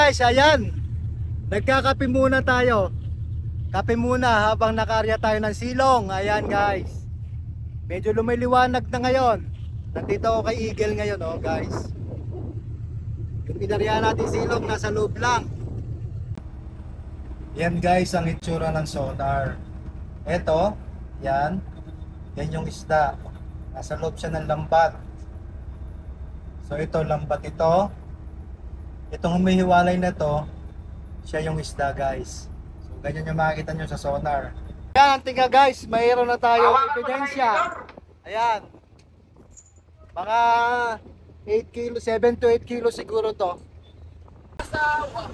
guys, ayan. Nagkakape muna tayo. Kape muna habang nakarya tayo ng silong. Ayan guys. Medyo lumiliwanag na ngayon. Nandito ako kay Eagle ngayon, oh guys. Yung pinarya natin silong nasa loob lang. Yan guys ang itsura ng sonar. Eto, yan. Yan yung isda. Nasa loob siya ng lambat. So ito, lambat ito. Itong humihiwalay na to, siya yung isda guys. So ganyan yung makikita nyo sa sonar. Yan, tingnan guys, mayroon na tayong ebidensya. Ayan. Mga 8 kilo, 7 to 8 kilo siguro to.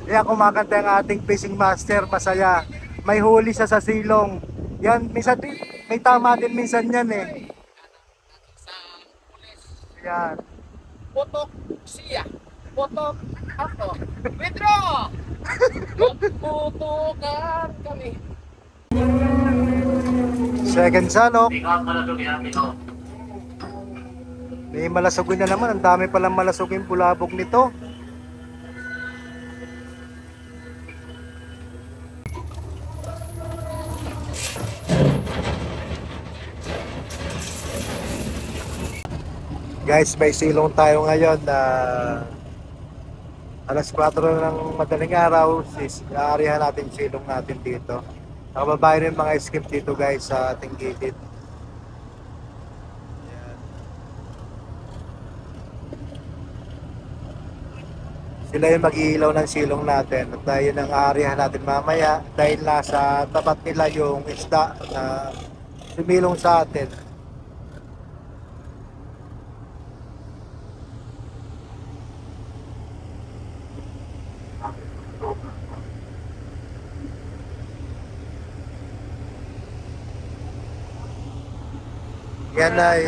Kaya kumakanta ang ating fishing master, masaya. May huli siya sa silong. Yan, minsan may tama din minsan yan eh. Yan. Putok siya. Putok ako. Withdraw! Magputukan kami. Second salok. May malasugin na naman. Ang dami palang malasugin bulabog nito. Guys, may silong tayo ngayon na alas 4 ng madaling araw. Aarihan natin silong natin dito. Nakababayan rin mga skip dito guys sa ating gilid. Ayan. Sila yung mag-iilaw ng silong natin at tayo ang aarihan natin mamaya dahil nasa tapat nila yung isda na sumilong sa atin. Yan ay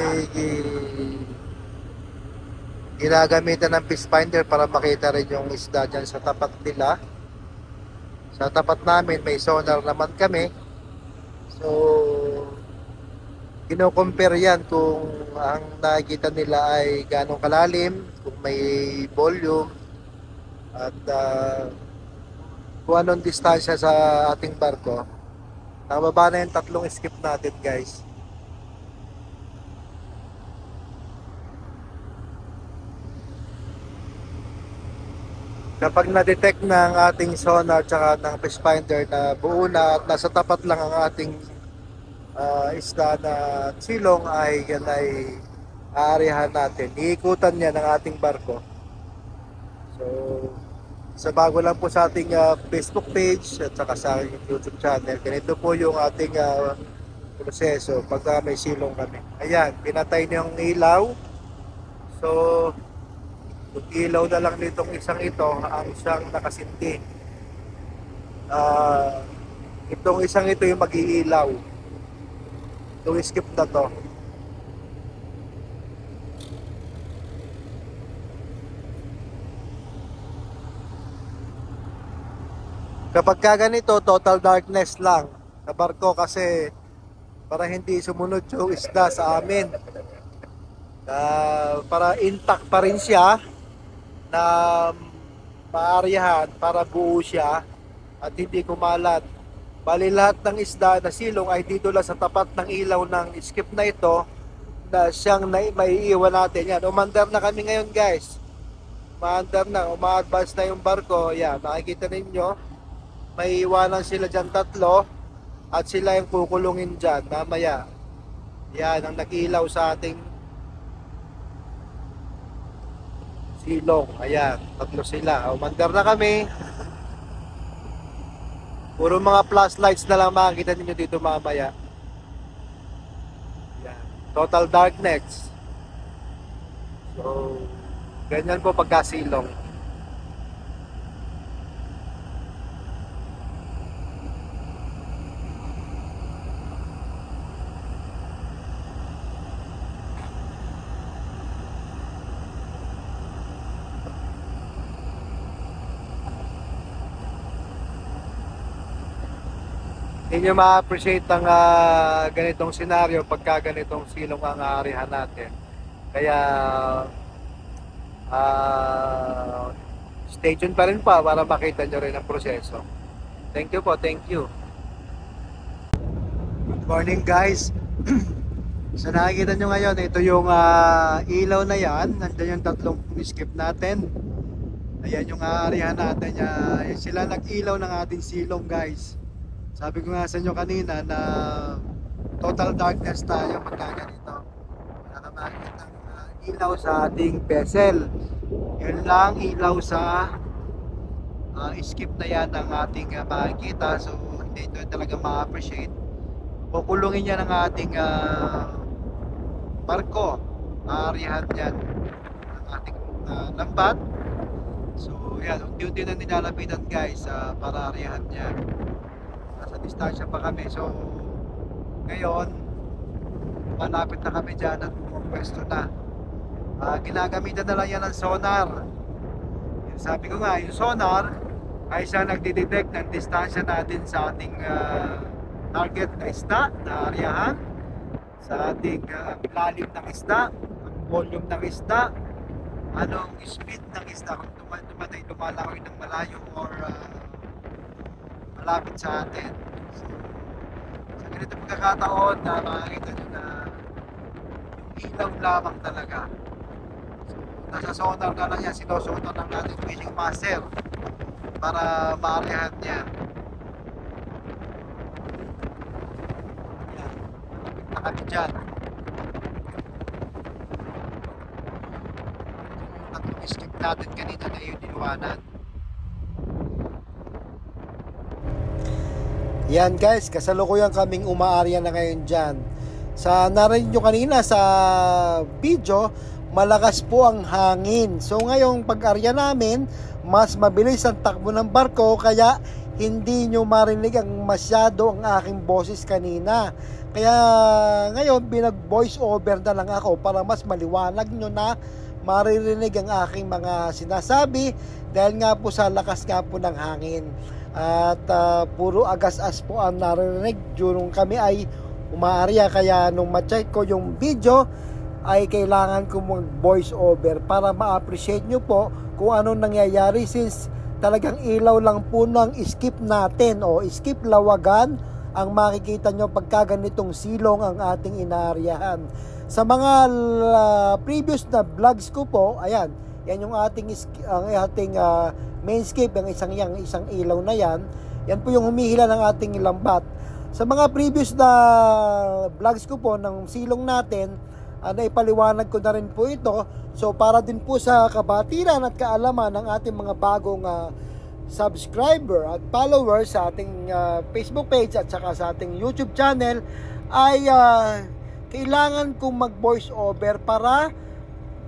ginagamitan ng fish finder para makita rin yung isda dyan sa tapat nila. Sa tapat namin may sonar naman kami. So kino-compare yan kung ang nakikita nila ay ganong kalalim, kung may volume at kung anong distansya sa ating barko. Nakababa na yung tatlong skip natin guys. Kapag na-detect ng ating sonar at ng fish finder na buo na at nasa tapat lang ang ating isda na silong ay yan ay aarihan natin. Iikutan niya ng ating barko. So, sa bago lang po sa ating Facebook page at saka sa YouTube channel, ganito po yung ating proseso pag may silong kami. Ayan, pinatay niyo yung ilaw. So, yung ilaw na lang nitong isang ito ang siyang nakasinti. Itong isang ito yung mag-iilaw. Itong skip na to. Kapag ka ganito, total darkness lang sa barko kasi para hindi sumunod yung isda sa amin. Para intact pa rin siya na maaryahan para buo siya at hindi kumalat. Bali lahat ng isda na silong ay dito lang sa tapat ng ilaw ng skip na ito na siyang maiiwan natin. Yan, umandar na kami ngayon guys. Umaandar na, uma-advance na yung barko. Yan, nakikita ninyo. May iwanan sila dyan tatlo at sila yung kukulungin dyan mamaya. Yan, ang nag-ilaw sa ating silong. Ayan, tatlo sila. Umandar na kami. Puro mga flashlights na lang makikita ninyo dito mamaya. Ayan. Total darkness. So, ganyan po pagkasilong. Hindi nyo ma-appreciate ang ganitong senaryo pagka ganitong silong ang aarihan natin. Kaya stay tuned pa rin pa para makita nyo rin ang proseso. Thank you po, thank you. Good morning guys. So nakikita nyo ngayon, ito yung ilaw na yan. Nandiyan yung tatlong skip natin. Ayan yung aarihan natin. Sila nag-ilaw ng ating silong guys. Sabi ko nga sa inyo kanina na total darkness tayo magkaganito. Wala ka makikita ng ilaw sa ating vessel. Yun lang ilaw sa skip na yan ang ating makikita. So hindi ito talaga ma-appreciate. Kukulungin yan ng ating barko, aarihan yan ang ating lambat. So yan, unti-unti na nilalapitan guys para aarihan yan. Nasa distansya pa kami. So ngayon malapit na kami dyan at pumapwesto na. Ginagamitan na lang yan ng sonar. Yung sabi ko nga, yung sonar ay siya nagdidetect ng distansya natin sa ating target na isda, na aarihan, sa ating lalim ng isda, ang volume ng isda, anong speed ng isda, kung lumalaw ng malayo or malapit sa atin. So, sa ganito pagkakataon na makikita nyo na yung ilaw lamang talaga. So, nasa sonar na lang yan, sinusuot ng ating fishing master para maarihan niya. Kami dyan. Tatlong skip natin kanina na yung diniwanan. Yan guys, kasalukuyan kaming umaarya na ngayon dyan. Sa narinig nyo kanina sa video, malakas po ang hangin. So ngayong pag-arya namin, mas mabilis ang takbo ng barko, kaya hindi nyo marinig ang masyado ang aking boses kanina. Kaya ngayon pinag-voice over na lang ako para mas maliwanag nyo na maririnig ang aking mga sinasabi dahil nga po sa lakas nga po ng hangin. At puro agas-as po ang naririnig during kami ay umaarya. Kaya nung ma-check ko yung video ay kailangan ko mag-voice over para ma-appreciate nyo po kung anong nangyayari since talagang ilaw lang po ng skip natin o skip lawagan ang makikita nyo pagka ganitong silong ang ating inaaryahan. Sa mga previous na vlogs ko po, ayan, yan yung ating mainscape, ang isang ilaw na yan. Yan po yung humihila ng ating lambat. Sa mga previous na vlogs ko po ng silong natin, naipaliwanag ko na rin po ito. So para din po sa kabatiran at kaalaman ng ating mga bagong subscriber at followers sa ating Facebook page at saka sa ating YouTube channel ay kailangan kong mag-voice over para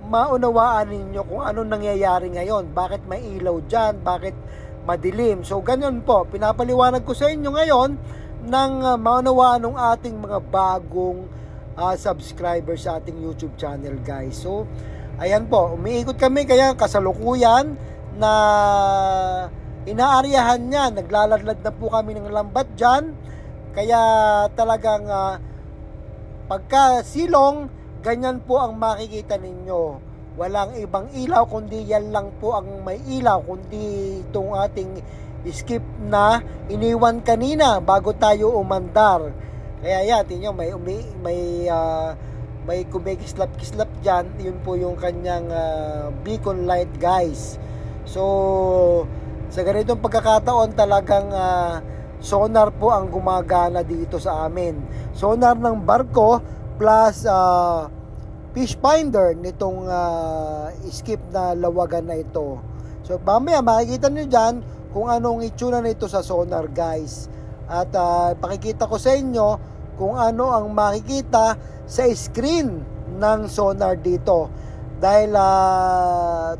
maunawaan ninyo kung anong nangyayari ngayon, bakit may ilaw dyan, bakit madilim. So ganyan po, pinapaliwanag ko sa inyo ngayon nang maunawaan ng ating mga bagong subscribers sa ating YouTube channel guys. So ayan po, umiikot kami kaya kasalukuyan na inaaryahan niya, naglaladlad na po kami ng lambat dyan. Kaya talagang pagka silong, ganyan po ang makikita ninyo. Walang ibang ilaw kundi yan lang po ang may ilaw, kundi itong ating skip na iniwan kanina bago tayo umandar. Kaya yan, tingnan may kumikislap-kislap dyan. Yun po yung kanyang beacon light guys. So sa ganitong pagkakataon talagang sonar po ang gumagana dito sa amin. Sonar ng barko plus fish finder nitong skip na lawagan na ito. So mamaya makikita nyo dyan kung anong itsura nito sa sonar guys. At pakikita ko sa inyo kung ano ang makikita sa screen ng sonar dito. Dahil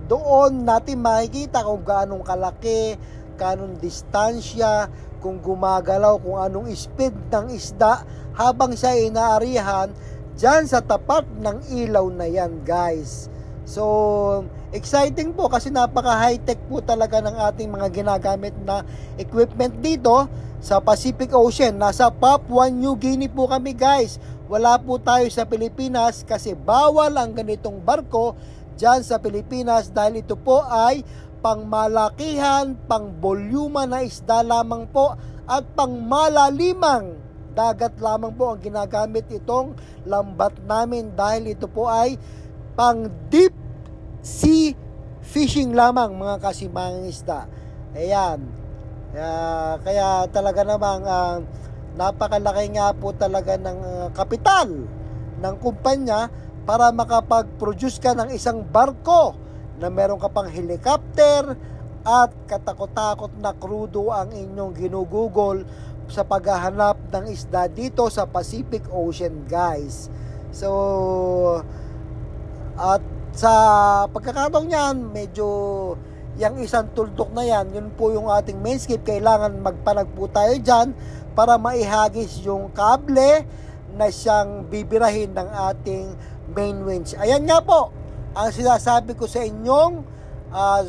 doon natin makikita kung gaanong kalaki, gaanong distansya, kung gumagalaw, kung anong speed ng isda habang siya inaarihan dyan sa tapat ng ilaw na yan guys. So exciting po kasi napaka high tech po talaga ng ating mga ginagamit na equipment dito sa Pacific Ocean. Nasa Papua New Guinea po kami guys. Wala po tayo sa Pilipinas kasi bawal ang ganitong barko dyan sa Pilipinas dahil ito po ay pangmalakihan, pangbolyuma na isda lamang po at pangmalalimang dagat lamang po ang ginagamit itong lambat namin dahil ito po ay pang deep sea fishing lamang mga kasimangang isda. Ayan. Kaya talaga namang napakalaki nga po talaga ng kapital ng kumpanya para makapag-produce ka ng isang barko na meron ka pang helicopter at katakot-takot na krudo ang inyong ginugugol sa paghahanap ng isda dito sa Pacific Ocean, guys. So, at sa pagkakataong yan, medyo yung isang tuldok na yan, yun po yung ating mainscape. Kailangan magpanag po tayo dyan para maihagis yung kable na siyang bibirahin ng ating main winch. Ayan nga po ang sinasabi ko sa inyong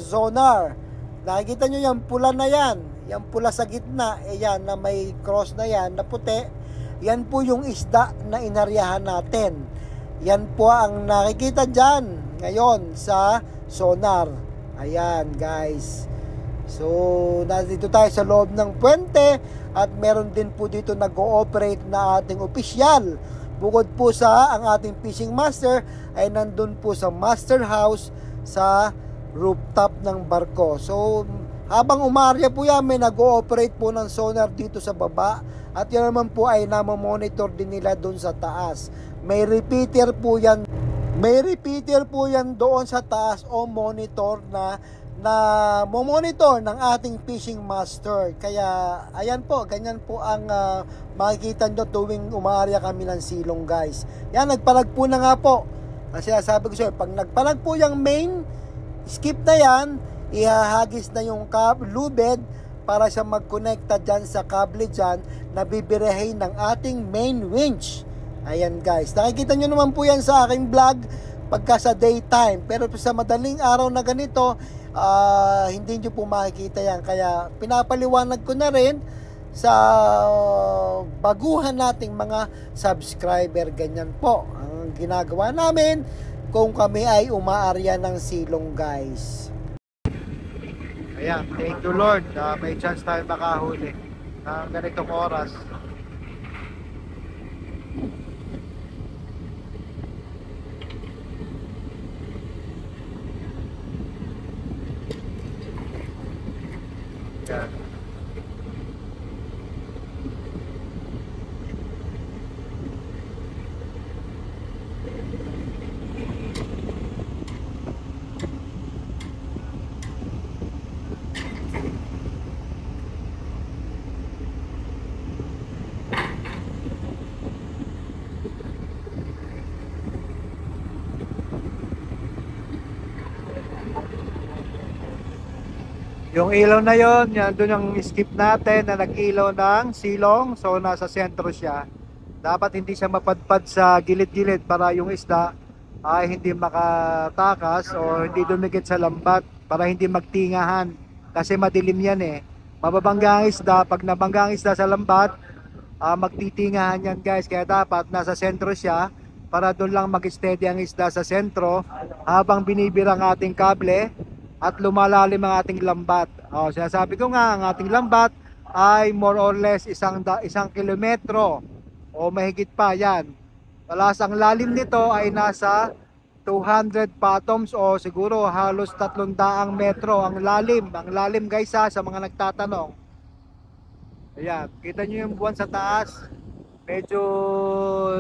sonar. Nakikita nyo yung pula na yan, yung pula sa gitna, yan na may cross na yan na puti, yan po yung isda na inaryahan natin. Yan po ang nakikita dyan ngayon sa sonar. Ayan guys. So nandito tayo sa loob ng puwente at meron din po dito nag-ooperate na ating opisyal. Bukod po sa ang ating fishing master ay nandun po sa master house sa rooftop ng barko. So habang umaarya po yan, may nag-ooperate po ng sonar dito sa baba at yan naman po ay namamonitor din nila dun sa taas. May repeater po yan. May repeater po yan doon sa taas o monitor na monitor ng ating fishing master. Kaya ayan po, ganyan po ang makikita nyo tuwing umaarya kami ng silong, guys. Yan, nagpalag po na nga po. Ang sinasabi ko sa'yo, pag nagpalag po yung main skip na yan, ihahagis na yung lubed para siya magkonekta dyan sa kable dyan na bibirahin ng ating main winch. Ayan guys, nakikita nyo naman po yan sa aking vlog pagka sa daytime, pero sa madaling araw na ganito, hindi nyo po makikita yan. Kaya pinapaliwanag ko na rin sa baguhan nating mga subscriber. Ganyan po ang ginagawa namin kung kami ay umaarya ng silong, guys. Ayan, thank you Lord, may chance tayo makahuli ng ganitong oras. Ayan. Yung ilaw na yon, yan doon yung skip natin na nag-ilaw ng silong. So nasa sentro siya. Dapat hindi siya mapadpad sa gilid-gilid para yung isda ay hindi makatakas o hindi dumikit sa lambat para hindi magtingahan. Kasi madilim yan eh. Mababangga ang isda. Pag nabangga ang isda sa lambat, magtitingahan yan guys. Kaya dapat nasa sentro siya para doon lang mag-steady ang isda sa sentro habang binibira ang ating kable at lumalalim ang ating lambat. Sinasabi ko nga, ang ating lambat ay more or less isang kilometro o mahigit pa yan. Talas ang lalim nito ay nasa 200 fathoms o siguro halos 300 metro ang lalim. Ang lalim guys sa mga nagtatanong. Ayan, kita nyo yung buwan sa taas. Medyo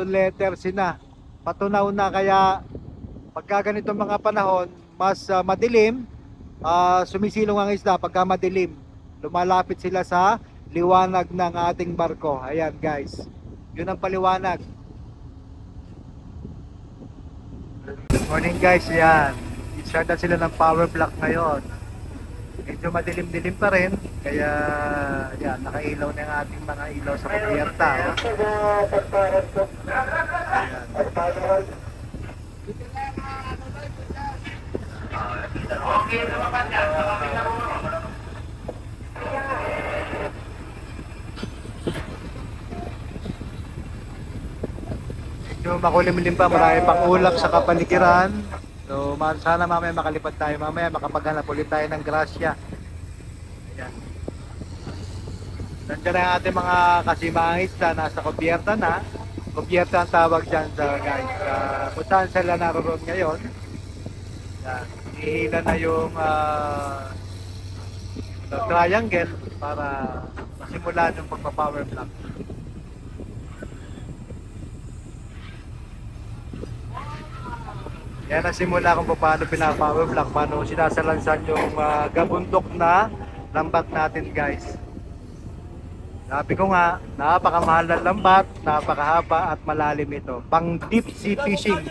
letter C na. Patunaw na, kaya pagka ganito mga panahon, mas madilim. Sumisilong ang isda pagka madilim. Lumalapit sila sa liwanag ng ating barko. Ayan guys, yun ang paliwanag. Good morning guys. Ayan, i-start na sila ng power block ngayon. Medyo madilim-dilim pa rin, kaya yan, nakailaw na yung ating mga ilaw sa pagbiyarta. Ayan. Medyo makulimlim pa, marami pang ulap sa kapaligiran. So sana mamaya makalipad tayo, mamaya makapaghanap ulit tayo ng grasya. Ayan. Nandiyan na ang ating mga kasimangis na nasa kubyerta na. Kubyerta ang tawag dyan sa guys. Kung saan sila naroon ngayon. Ayan. Ihila na yung triangle para masimulan yung pagpa-power block. Yan ang simula kung paano pina-power block, paano sinasalansan yung gabundok na lambat natin guys. Sabi ko nga, napakamahal ng lambat, napakahaba at malalim ito. Pang deep sea fishing,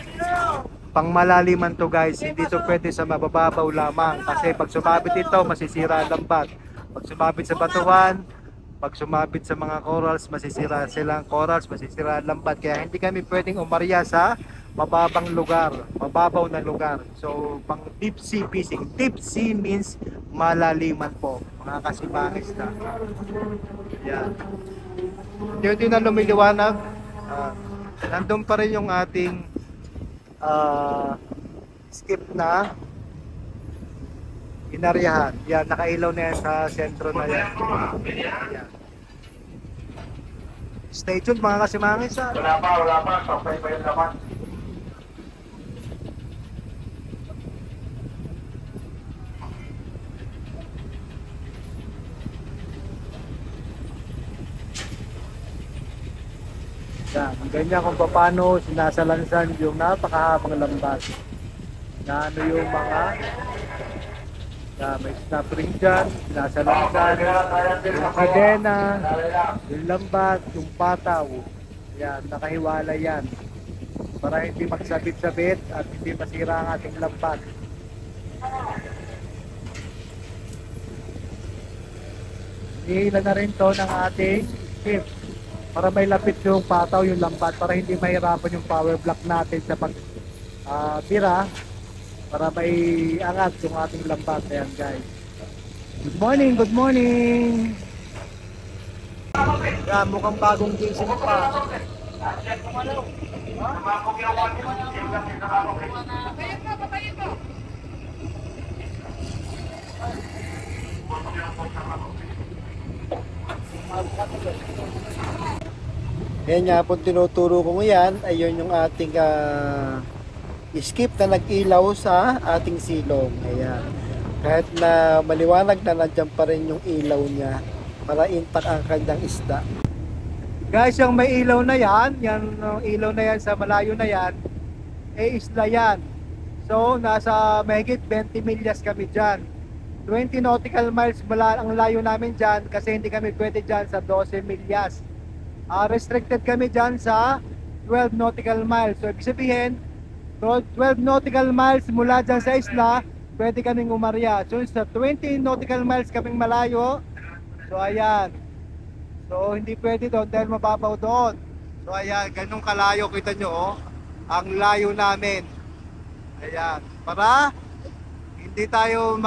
pang malaliman to guys, hindi to pwede sa mabababaw lamang. Kasi pag sumabit ito, masisira ang lambat. Pag sumabit sa batuhan, pag sumabit sa mga corals, masisira silang corals, masisira ang lambat. Kaya hindi kami pwedeng umarya sa mababang lugar, mababaw na lugar. So, pang deep sea fishing. Deep sea means malaliman po, mga kasimangis na. Yan. Hindi na lumiliwanag. Nandun pa rin yung ating skip na inaryahan. Yan, nakailaw na yan sa sentro na yan. Yan. Stay tuned mga kasimangis. Wala pa. Sampay pa yun naman. Yan, ganyan kung paano sinasalansan yung napakahabang lambat. Na ano yung mga may snap ring dyan, sinasalansan, yung kadena, yung lambat, yung pataw. Yan, nakahiwala yan. Para hindi magsabit-sabit at hindi masira ang ating lambat. Hihila na rin to ng ating ship. Para may lapit yung pataw, yung lambat, para hindi mahirapan yung power block natin sa pag tira, para may angat yung ating lambat. Ayan guys, good morning, good morning. Yan, mukhang bagong gising pa. Yan nga po tinuturo ko ngayon, ayun yung ating skip na nag-ilaw sa ating silong. Ayan. Kahit na maliwanag na, nandiyan pa rin yung ilaw niya para intact ang kanyang isda. Guys, yung may ilaw na yan, yung ilaw na yan sa malayo na yan, isla yan. So, nasa mahigit 20 milyas kami dyan. 20 nautical miles ang layo namin dyan kasi hindi kami pwede dyan sa 12 milyas. Restricted kami dyan sa 12 nautical miles. So, ibig sabihin, 12 nautical miles mula dyan sa isla, pwede kaming umarya. So, sa 20 nautical miles kaming malayo, so, ayan. So, hindi pwede doon dahil mababaw doon. So, ayan, ganun kalayo, kita nyo, oh, ang layo namin. Ayan, para hindi tayo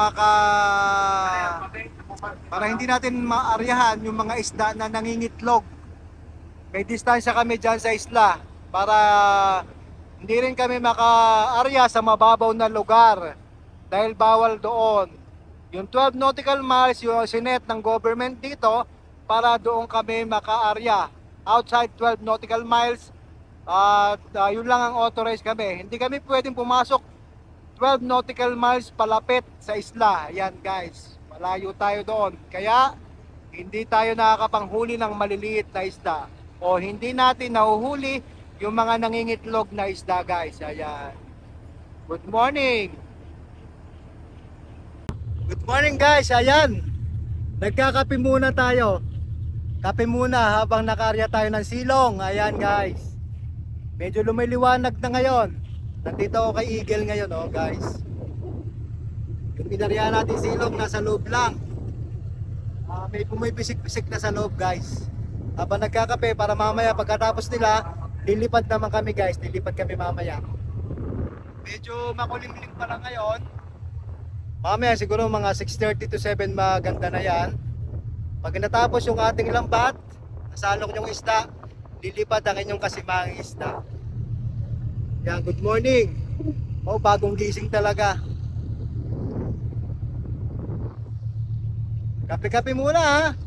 para hindi natin maaryahan yung mga isda na nangingitlog. May distansya kami dyan sa isla para hindi rin kami maka-arya sa mababaw na lugar dahil bawal doon. Yung 12 nautical miles yung sinet ng government dito para doon kami maka-arya. Outside 12 nautical miles, yun lang ang authorized kami. Hindi kami pwedeng pumasok 12 nautical miles palapit sa isla. Yan guys, malayo tayo doon. Kaya hindi tayo nakakapanghuli ng maliliit na isda. O hindi natin nahuhuli yung mga nangingitlog na isda guys. Ayan. Good morning. Good morning guys. Ayan. Nagkakape muna tayo. Kape muna habang nakarya tayo ng silong. Ayan guys. Medyo lumiliwanag na ngayon. Nandito ako kay Eagle ngayon oh guys. Yung pinarya natin silong nasa loob lang. May pumipisik-pisik na sa loob guys. Habang nagkakape para mamaya pagkatapos nila, lilipad naman kami guys, lilipad kami mamaya. Medyo makulimlim pa lang ngayon. Mamaya siguro mga 6:30 to 7 maganda na yan. Pag natapos yung ating lambat, nasalok yung isda, lilipad ang inyong kasimanging isda. Yan, good morning. Oh, bagong gising talaga. Kape-kape muna ha.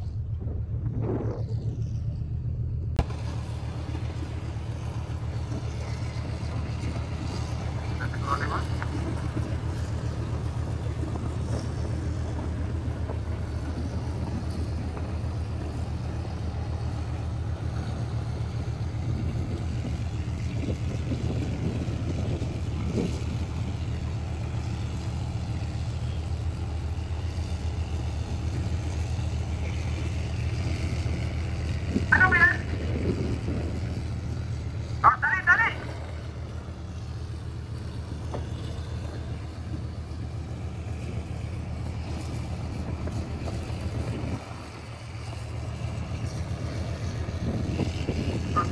Ano ba yan? Oh, dali, dali!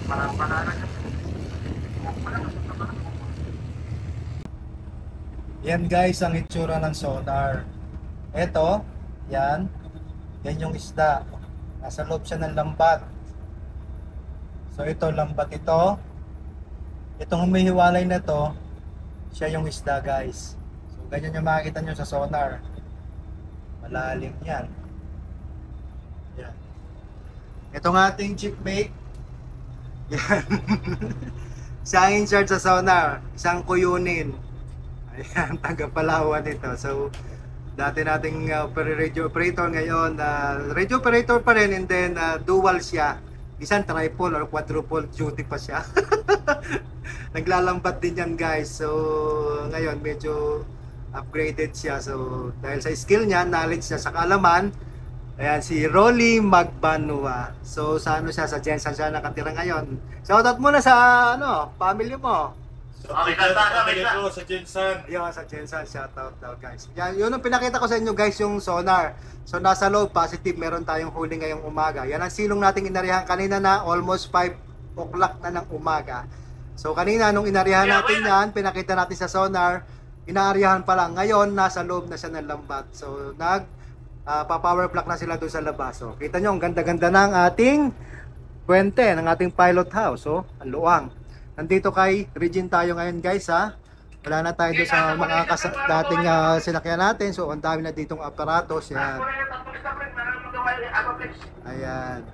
Parang banana siya. Yan guys ang itsura ng sonar. Ito, yan. Yan yung isda. Nasa loob siya ng lambat. So ito, lambat ito. Itong humihiwalay na to, siya yung isda guys. So ganyan yung makikita nyo sa sonar. Malalim yan. Yan. Itong ating chickmate. Yan. Siya ang in charge sa sonar. Isang kuyunin. Ayan, taga Palawan ito. So, dati nating radio operator ngayon, radio operator pa rin, and then dual siya. Isang triple or quadruple duty pa siya. Naglalambat din yan guys. So, ngayon medyo upgraded siya. So, dahil sa skill niya, knowledge niya, sa kaalaman, ayan, si Rolly Magbanua. So, sa ano siya, sa Jensen siya nakatira ngayon. Shoutout muna sa family mo. Okay, kanta, Ito sa Jensen. Ayun, sa Jensen, shoutout daw guys. Yan, yun ang pinakita ko sa inyo guys, yung sonar. So nasa loob, positive, meron tayong huli ngayong umaga. Yan ang silong nating inarihan kanina na almost 5 o'clock na ng umaga. So kanina, nung inarihan natin yan, pinakita natin sa sonar, inaarihan pa lang. Ngayon, nasa loob na siya ng lambat. So pa-power block na sila doon sa labas. So kita nyo, ang ganda-ganda ng ating puwente, ng ating pilot house. So, ang luwang. Nandito kay Regine tayo ngayon guys ha. Wala na tayo doon sa mga dating sinakyan natin. So ang dami na ditong aparatos. Yan. Ayan.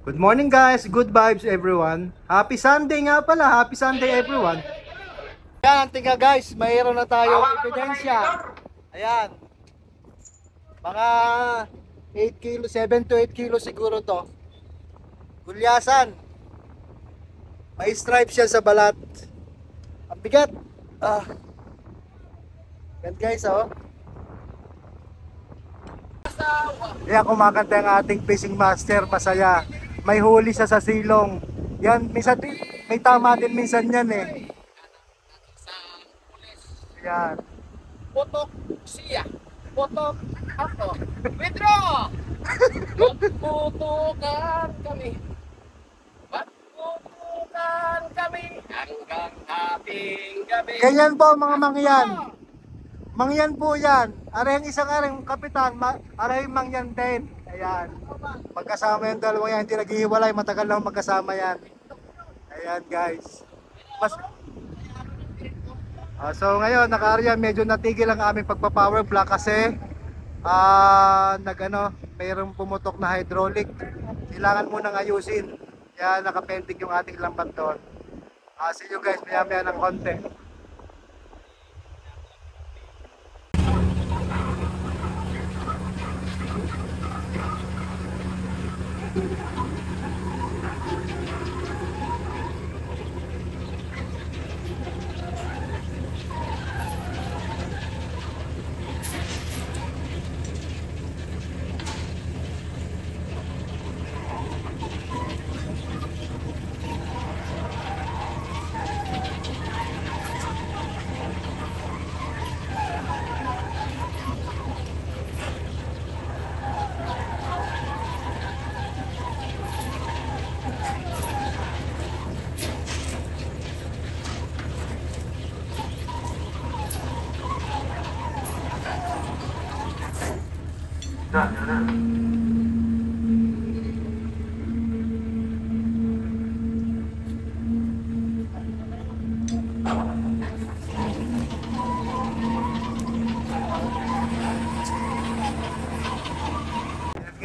Good morning guys. Good vibes everyone. Happy Sunday nga pala. Happy Sunday everyone. Yan, tingnan guys. Mayroon na tayong ebidensya. Ayan. Mga 8 kilo, 7 to 8 kilo siguro to. Gulyasan. May stripe siya sa balat. Ang bigat. Yan guys, oh. Yan, kumakanta ang ating fishing master. Masaya. May huli siya sa silong. Yan, minsan, may tama din minsan yan eh. Yan. Putok siya. Putok ako. Withdraw! Magputukan kami. Magputukan kami hanggang hating gabi. Ganyan po mga mangyan. Mangyan po yan. Areng isang areng kapitan, areng mangyan din. Ayan. Magkasama yung dalawang yan. Hindi naghihiwalay. Matagal lang magkasama yan. Ayan guys. So ngayon, naka-area, medyo natigil ang aming pagpa-power block kasi mayroong pumutok na hydraulic. Kailangan munang ayusin. Kaya nakapenting yung ating lambat doon. See you guys, maya-maya ng konti.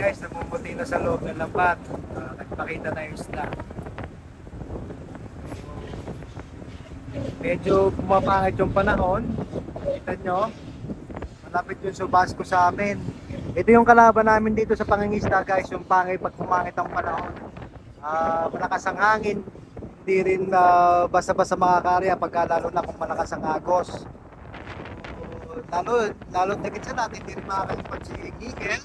guys, namumuti na sa loob ng lambat. Nagpakita na yung isda. Medyo pumapangit yung panahon. Kita nyo, malapit yung subasco sa amin. Ito yung kalaban namin dito sa pangingisda guys, yung pangit pag pumangit ang panahon. Malakas ang hangin, hindi rin basta-basta makakarya pagka lalo na kung malakas ang agos. Lalo dagit sa natin, hindi rin makakalipad si Eagle.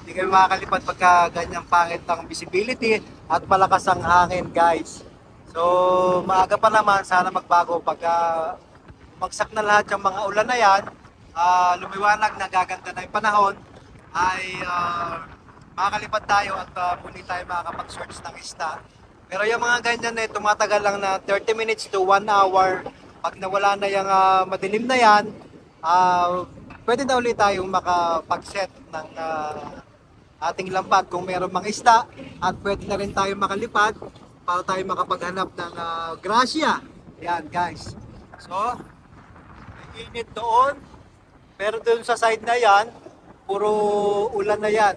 Hindi kayo makakalipad pagka ganyang pangit ang visibility at malakas ang hangin guys. So maaga pa naman, sana magbago pagka magsak na lahat yung mga ulan na yan, lumiwanag na gaganda na yung panahon, ay makakalipad tayo at muli tayo makakapag-search ng isda. Pero yung mga ganyan na tumatagal lang na 30 minutes to 1 hour, pag nawala na yung madilim na yan, pwede na ulit tayong makapag-set ng ating lambat kung meron mang isda, at pwede na rin tayo makalipad para tayo makapaghanap ng grasya. Yan guys. So, may init doon, pero doon sa side na yan, puro ulan na yan.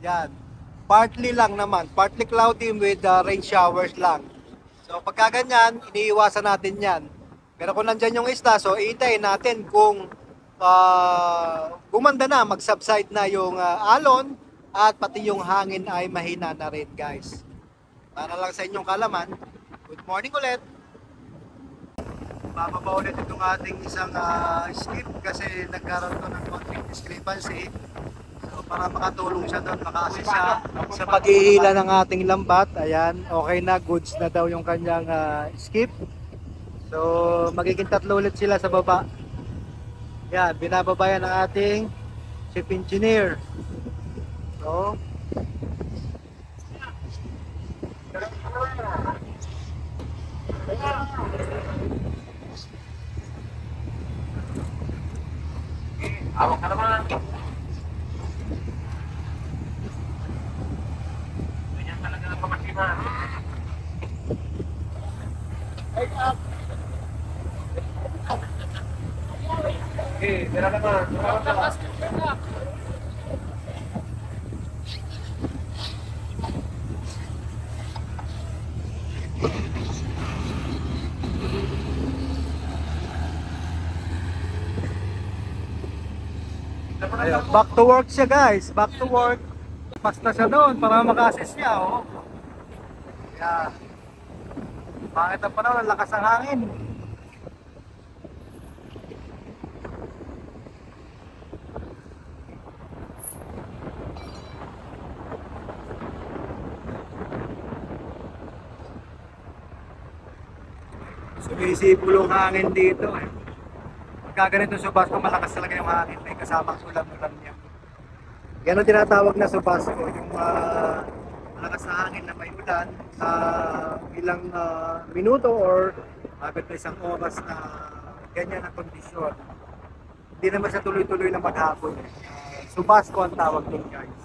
Yan. Partly lang naman, partly cloudy with rain showers lang. So pagka ganyan, iniiwasan natin yan. Pero kung nandyan yung isda, so iintayin natin kung gumanda na, mag-subside na yung alon at pati yung hangin ay mahina na rin guys. Para lang sa inyong kalaman, good morning ulit. Bababa ulit itong ating isang skip kasi nagkaroon to ng konting discrepancy. So para makatulong siya doon, maka-assist siya sa paghihila ng ating lambat. Ayan, okay na, goods na daw yung kanyang skip. So magiging 3 ulit sila sa baba. Yan, binababayan ng ating chief engineer. So Awak ka naman. Ganyan talaga ng pamasihan. Okay, tira ka na. ayun, back to work siya guys, back to work. Basta siya doon para maka-assist niya, oh. Yan. Bakit ang panahon, ang lakas ng hangin. Sumisipul yung hangin dito eh. Pagka ganito subasco, malakas talaga yung hangin, may kasamang ulan-ulan niya. Yan ang tinatawag na subasco, yung malakas na hangin na may ulan sa ilang minuto or abot na isang oras na ganyan ang kondisyon. Hindi naman siya tuloy-tuloy na maghapon. Subasco ang tawag doon guys.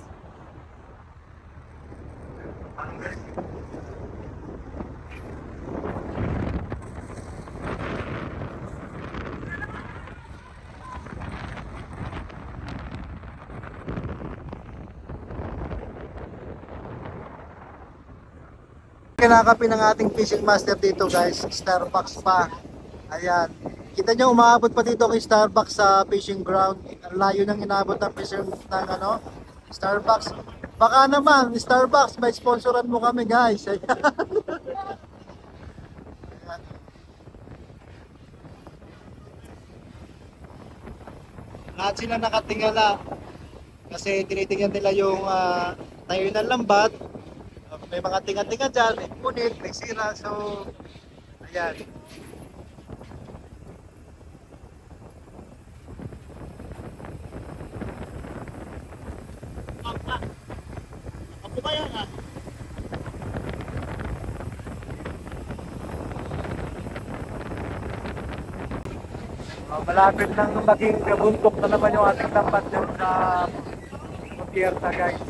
Kinakapi ng ating fishing master dito guys, Starbucks pa. Ayan. Kita nyo, umaabot pa dito kay Starbucks sa fishing ground. Ang layo ng inaabot ng fishing ng Starbucks. Baka naman, Starbucks, may sponsoran mo kami guys. Ayan. Ayan. Lahat sila nakatingala kasi tinitingnan nila yung tayo ng lambat. May mga tinga-tinga dyan, may punit, may sira, so ayan. Ako ba yan ha? Malapit nang maging kabuntok na naman yung ating lambat dyan sa Mutierta guys.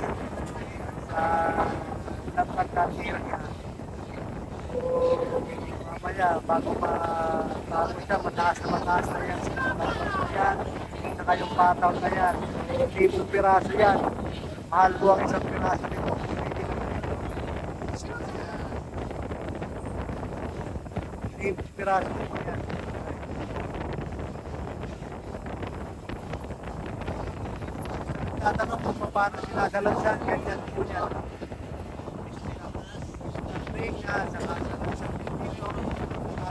Sa lambat natin. So, mamaya, bago bago siya, mataas na yan. Yan. Saka yung pataw na yan. Tipong piraso yan. Mahal po ang isang piraso nito. Pwede naman ito. Libre piraso po yan. Tatanong kung paano sila galansan, ganyan po yan. Spring nga, saka sa dito,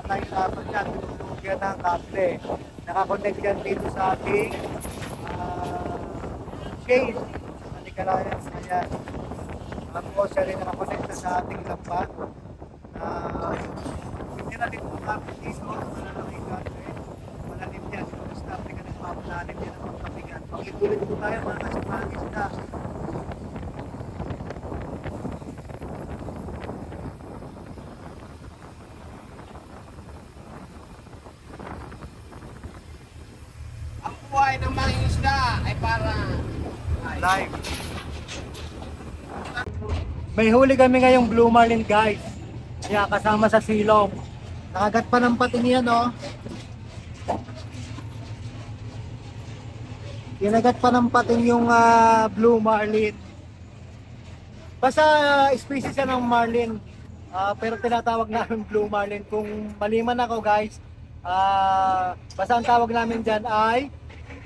nahirapan yan, tulog yan ng kable. Nakakonect yan dito sa ating case. Maligalayan sa yan. Tapos siya rin nakakonect sa ating lambat. Hindi natin kung kable dito, malalaking kable. Malalim yan, kung start ka ng mapalalim yan ang magpabigan. Pag-itulit po tayo mga kasimangis na. Ang buhay ng mga isda ay para Live. May huli kami ngayong blue marlin guys. Kaya kasama sa silong. Nakagat pa ng pating yan oh. Kinagat pa ng pating yung blue marlin. Basta species yan ng marlin. Pero tinatawag namin blue marlin. Kung maliman ako guys, basta ang tawag namin dyan ay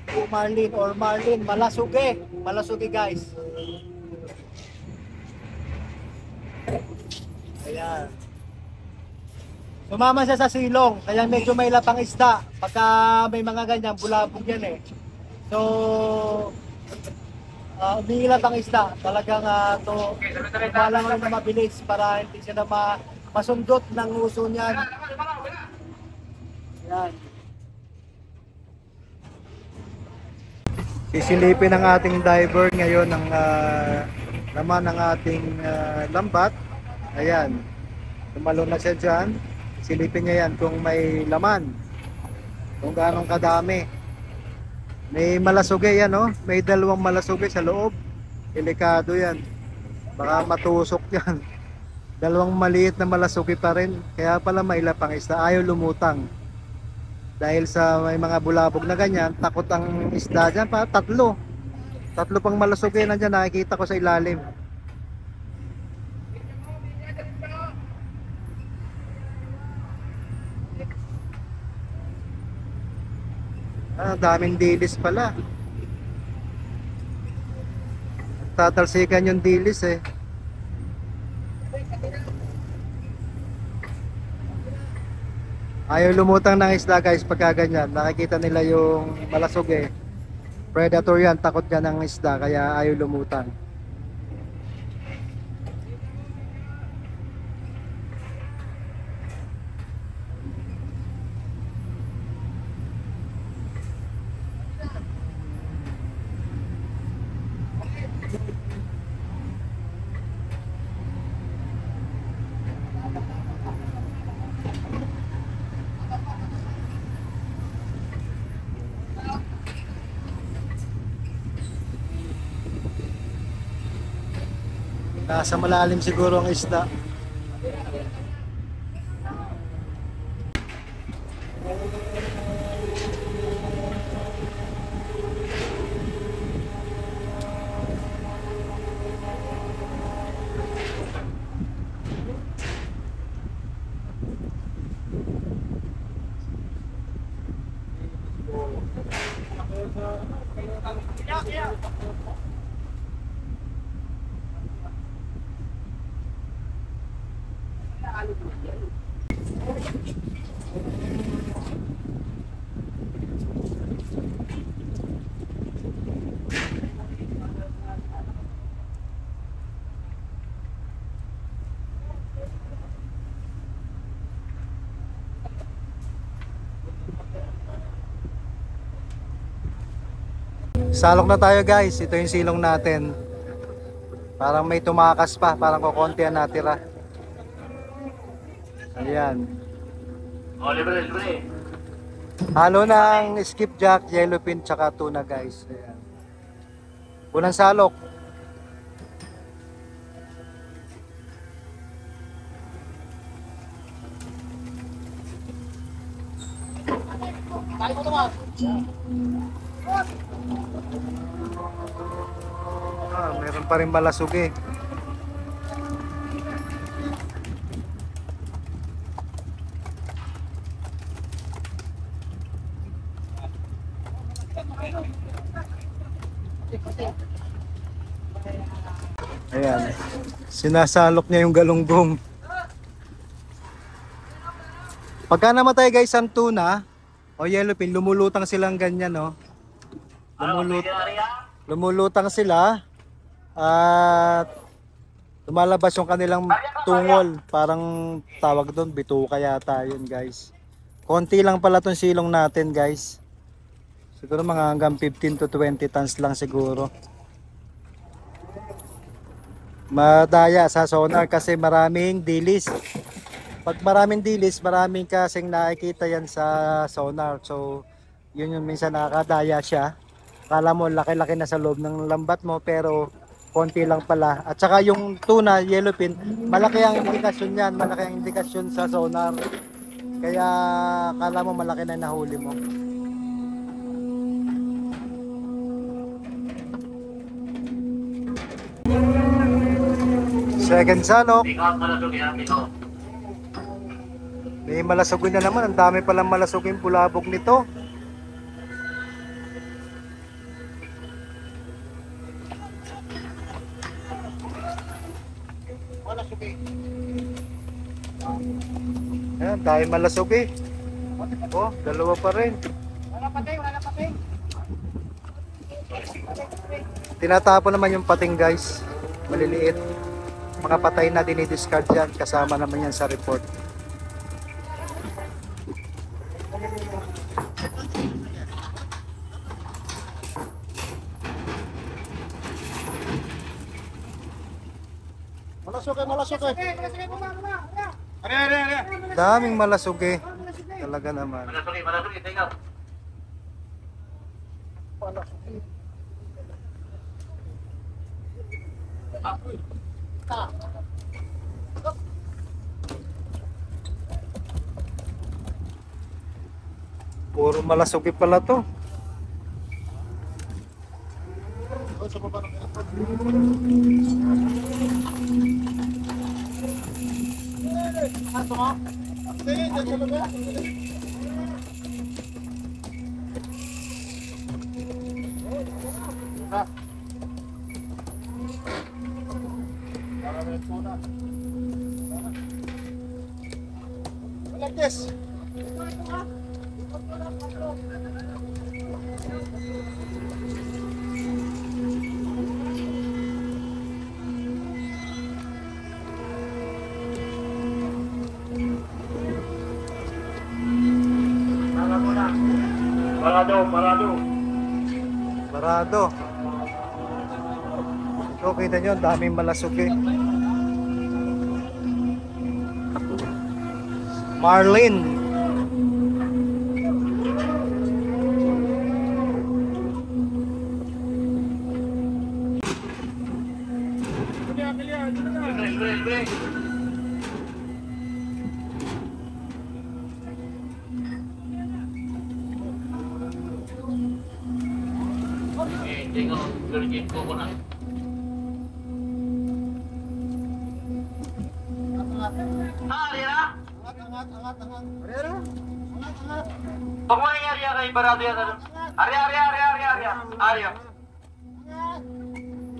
blue marlin or marlin. Malasuge. Malasuge guys. Ayan. Sumama siya sa silong. Kaya medyo may lapang isda. Pagka may mga ganyan, bulabog yan eh. So, umiilat ang isda. Talagang balang lang na mabilis para hindi siya na masundot ng uso niyan. Yan. Sisilipin ng ating diver ngayon ng laman ng ating lambat. Ayan. Tumalon na siya dyan. Silipin niya yan kung may laman. Kung gaano kadami. May malasuge yan, oh. May dalawang malasuge sa loob. Delikado yan. Baka matusok yan. Dalawang maliit na malasuge pa rin. Kaya pala may lapang isda. Ayaw lumutang. Dahil sa may mga bulabog na ganyan, takot ang isda dyan. Tatlo. Tatlo pang malasuge na dyan. Nakikita ko sa ilalim. Daming dilis pala. Tatalsikan yung dilis eh. Ayaw lumutang ng isda guys pagka ganyan. Nakikita nila yung malasog eh. Predator yan, takot yan ng isda kaya ayaw lumutang. Nasa malalim siguro ang isda. Salok na tayo guys. Ito yung silong natin. Parang may tumakas pa. Parang kukonti ang natira. Ayan. Oh, libre, libre. Halo ng skipjack, yellowfin, tsaka tuna guys. Ayan. Unang salok. tayo mo naman. Meron pa rin malasog eh. Ayan. Sinasalok niya yung galunggong. Pagka namatay guys ang tuna o yellowfin, lumulutang silang ganyan, no? Lumulutang sila at lumalabas yung kanilang tungol. Parang tawag doon, bituka yata yun guys. Konti lang pala tong silong natin guys. Siguro mga hanggang 15 to 20 tons lang siguro. Madaya sa sonar kasi maraming dilis. Pag maraming dilis, maraming kasing nakikita yan sa sonar. So, yun yung minsan nakakadaya siya. Kala mo laki-laki na sa loob ng lambat mo pero konti lang pala. At saka yung tuna, yellowfin, malaki ang indikasyon yan. Malaki ang indikasyon sa sonar. Kaya kala mo malaki na nahuli mo. Second salok. May malasugin na naman. Ang dami palang malasugin bulabog nito. Ayan, dahil malasugi. Oh, dalawa pa rin. Wala patay. Tinatapon naman yung pating guys. Maliliit. Mga patay na dinidiscard yan. Kasama naman yan sa report. Malasuki. Daming malasugi. Talaga naman. Malasugi, tingnan. Puro malasugi pala to. Like this. Parado. So kita nyo, daming malasugi. Marlin. Libre. Tingnan, virgin coconut. Angat. Pag mo nangyari kay Barado yan, Arya.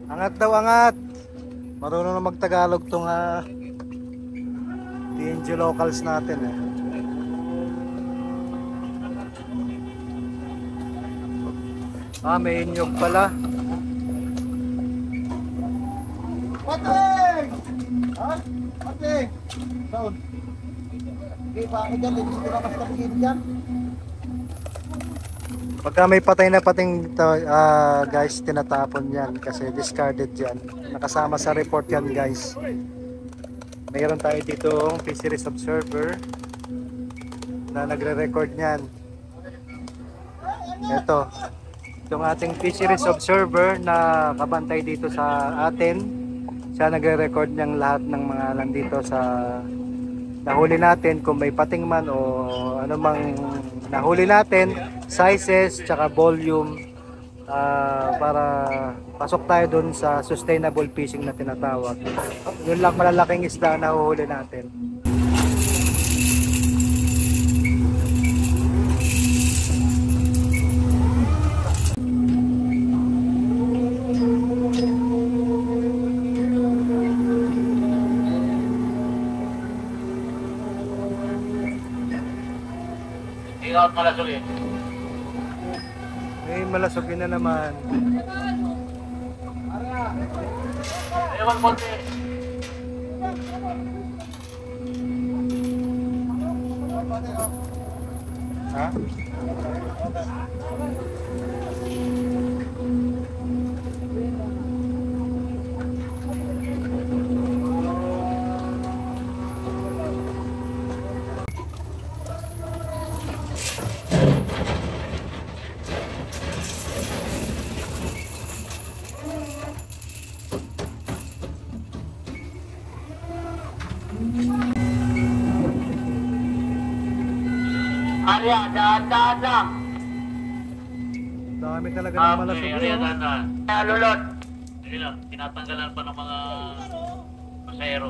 Angat daw, angat. Marunong na magtagalog tong TNG locals natin eh. May inyog pala. Pating! Ha? Pating! Down. Okay, bakit dyan? Hindi ko na mas kapigil dyan. Pagka may patay na pating guys, tinatapon yan kasi discarded yan. Nakasama sa report yan guys. Mayroon tayo dito fisheries observer na nagre-record niyan. Ito, itong ating fisheries observer na kabantay dito sa atin. Siya nagre-record niyang lahat ng mga nandito sa nahuli natin, kung may pating man o anumang nahuli natin, sizes tsaka volume para pasok tayo dun sa sustainable fishing na tinatawag. Yun lang malalaking isda na huhuli natin. Ingat malasog eh. May malasugin na naman. Ewan konti. Ha? Arya, daan lang. Dami talaga ng malasugin. Arya, Oh. daan. Lulot. Sige lang, tinatanggalan pa ng mga pasahero.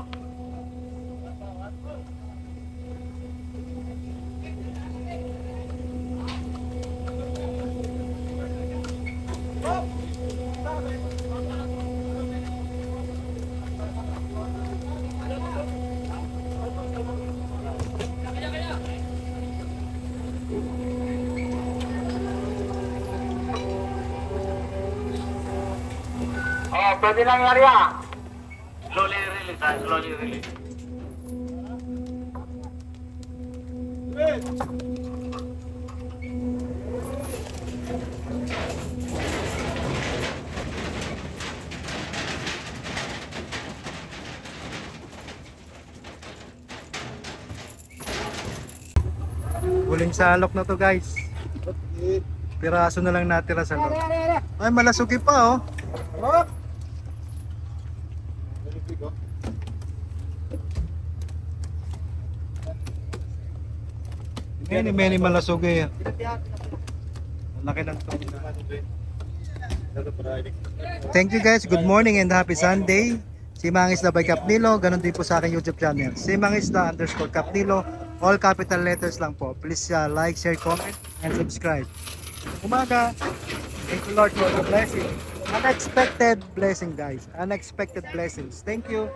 Oh, pwede lang yung Arya. Slowly release, ha? Slowly release. Huling salok na to guys. Piraso na lang natira sa loob. Ay, malasugi pa oh. Many malasugi. Ang laki ng to. Thank you guys. Good morning and happy Sunday. Si Mangisda by Capnilo. Ganon din po sa aking YouTube channel. Si Mangisda_Capnilo. All capital letters lang po. Please like, share, comment, and subscribe. Umaga. Thank you Lord for the blessing. Unexpected blessing guys. Unexpected blessings. Thank you.